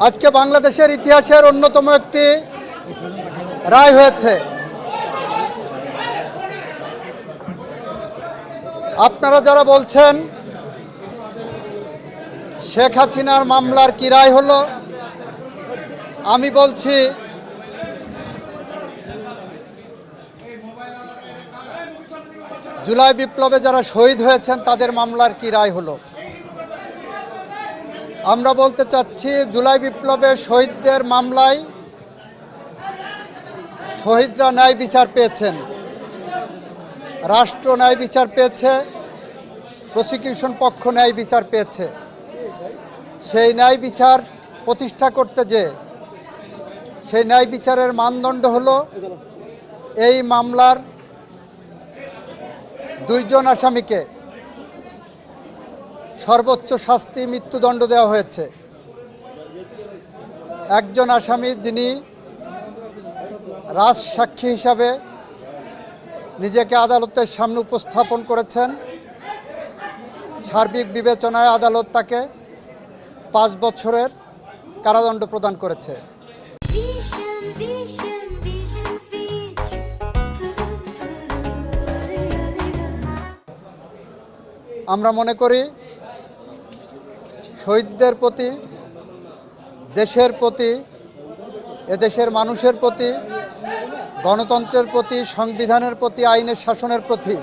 আজকে বাংলাদেশের ইতিহাসের অন্যতম একটি রায় হয়েছে। আপনারা যারা বলছেন শেখ হাসিনার মামলার কি রায় হলো, আমি বলছি জুলাই বিপ্লবে যারা শহীদ হয়েছেন তাদের মামলার কি রায় হলো। আমরা বলতে চাচ্ছি জুলাই বিপ্লবে শহীদদের মামলায় শহীদরা ন্যায় বিচার পেয়েছেন, রাষ্ট্র ন্যায় বিচার পেয়েছে, প্রসিকিউশন পক্ষ ন্যায় বিচার পেয়েছে। সেই ন্যায় বিচার প্রতিষ্ঠা করতে যে সেই ন্যায় বিচারের মানদণ্ড হলো এই মামলার দুইজন আসামিকে সর্বোচ্চ শাস্তি মৃত্যুদণ্ড দেওয়া হয়েছে। একজন আসামি যিনি রাজসাক্ষী হিসাবে নিজেকে আদালতের সামনে উপস্থাপন করেছেন, সার্বিক বিবেচনায় আদালত তাকে 5 বছরের কারাদণ্ড প্রদান করেছে। আমরা মনে করি শহীদদের প্রতি, দেশের প্রতি, এদেশের মানুষের প্রতি, গণতন্ত্রের প্রতি, সংবিধানের প্রতি, আইনের শাসনের প্রতি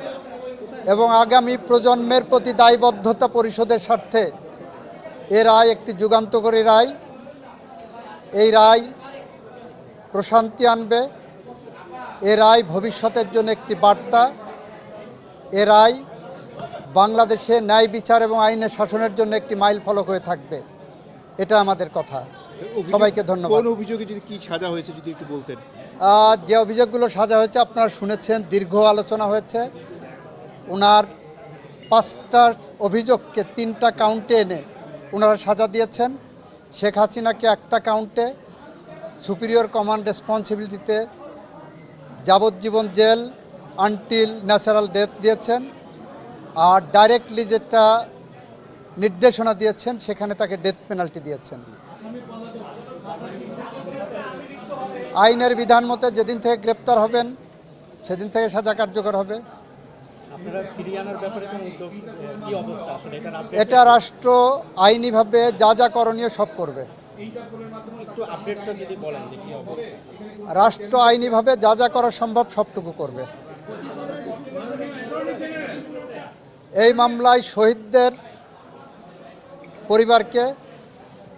এবং আগামী প্রজন্মের প্রতি দায়বদ্ধতা পরিশোধের স্বার্থে এ রায় একটি যুগান্তকারী রায়। এই রায় প্রশান্তি আনবে, এ রায় ভবিষ্যতের জন্য একটি বার্তা, এ রায় বাংলাদেশে ন্যায় বিচার এবং আইনের শাসনের জন্য একটি মাইল ফলক হয়ে থাকবে। এটা আমাদের কথা। সবাইকে ধন্যবাদ। কোন অভিযোগে যদি কি সাজা হয়েছে যদি একটু বলতেন। যে অভিযোগগুলো সাজা হয়েছে আপনারা শুনেছেন, দীর্ঘ আলোচনা হয়েছে। ওনার 5টা অভিযোগকে 3টা কাউন্টে এনে ওনারা সাজা দিয়েছেন। শেখ হাসিনাকে একটা কাউন্টে সুপিরিয়র কমান্ড রেসপন্সিবিলিটিতে যাবজ্জীবন জেল আনটিল ন্যাচারাল ডেথ দিয়েছেন, আর ডাইরেক্টলি যেটা নির্দেশনা দিয়েছেন সেখানে তাকে ডেথ পেনাল্টি দিয়েছেন। আইনের বিধান মতে যেদিন থেকে গ্রেপ্তার হবেন সেদিন থেকে সাজা কার্যকর হবে। এটা রাষ্ট্র আইনিভাবে যা যা করণীয় সব করবে। রাষ্ট্র আইনিভাবে যা যা করা সম্ভব সবটুকু করবে। এই মামলায় শহীদদের পরিবারকে,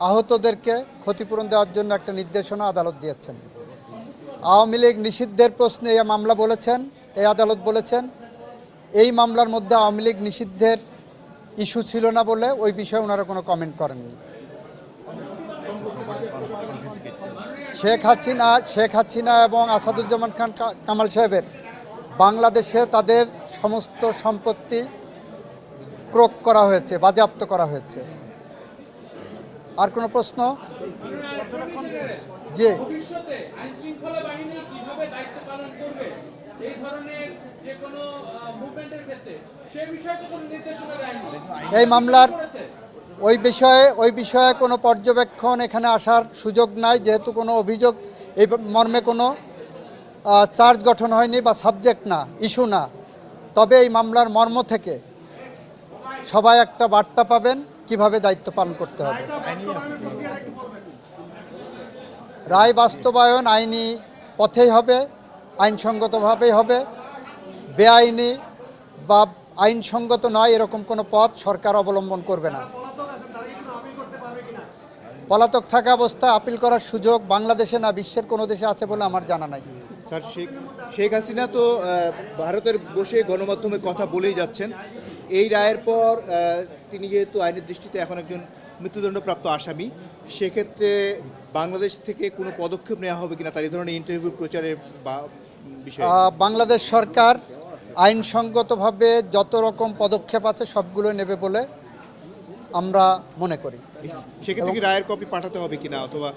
আহতদেরকে ক্ষতিপূরণ দেওয়ার জন্য একটা নির্দেশনা আদালত দিয়েছেন। আওয়ামী লীগ নিষিদ্ধের প্রশ্নে এই মামলা বলেছেন, এই আদালত বলেছেন এই মামলার মধ্যে আওয়ামী লীগ নিষিদ্ধের ইস্যু ছিল না বলে ওই বিষয়ে ওনারা কোনো কমেন্ট করেননি। শেখ হাসিনা এবং আসাদুজ্জামান খান কামাল সাহেবের বাংলাদেশে তাদের সমস্ত সম্পত্তি ক্রোক করা হয়েছে, বাজেয়াপ্ত করা হয়েছে। আর কোনো প্রশ্ন? জি, এই মামলার ওই বিষয়ে কোনো পর্যবেক্ষণ এখানে আসার সুযোগ নাই, যেহেতু কোনো অভিযোগ এই মর্মে কোনো চার্জ গঠন হয়নি বা সাবজেক্ট না, ইস্যু না। তবে এই মামলার মর্ম থেকে সবাই একটা বার্তা পাবেন কিভাবে দায়িত্ব পালন করতে হবে। রায় বাস্তবায়ন আইনি পথেই হবে, আইনসঙ্গতভাবেই হবে। বেআইনি বা আইনসঙ্গত নয় এরকম কোনো পথ সরকার অবলম্বন করবে না। পলাতক থাকা অবস্থায় আপিল করার সুযোগ বাংলাদেশে না বিশ্বের কোনো দেশে আছে বলে আমার জানা নাই। স্যার, শেখ হাসিনা তো ভারতের বসে গণমাধ্যমে কথা বলেই যাচ্ছেন। এই রায়ের পর তিনি যেহেতু আইনের দৃষ্টিতে এখন একজন মৃত্যুদণ্ডপ্রাপ্ত আসামি, সেক্ষেত্রে বাংলাদেশ থেকে কোনো পদক্ষেপ নেওয়া হবে কিনা তার এই ধরনের ইন্টারভিউ প্রচারের বা বিষয়ে? বাংলাদেশ সরকার আইনসঙ্গতভাবে যত রকম পদক্ষেপ আছে সবগুলো নেবে বলে আমরা মনে করি। সেক্ষেত্রে কি রায়ের কপি পাঠাতে হবে কিনা, অথবা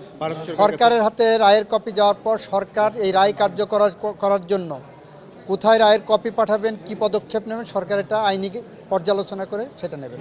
সরকারের হাতে রায়ের কপি যাওয়ার পর সরকার এই রায় কার্যকর করার জন্য কোথায় রায়ের কপি পাঠাবেন, কি পদক্ষেপ নেবেন, সরকার এটা আইনি পর্যালোচনা করে সেটা নেবেন।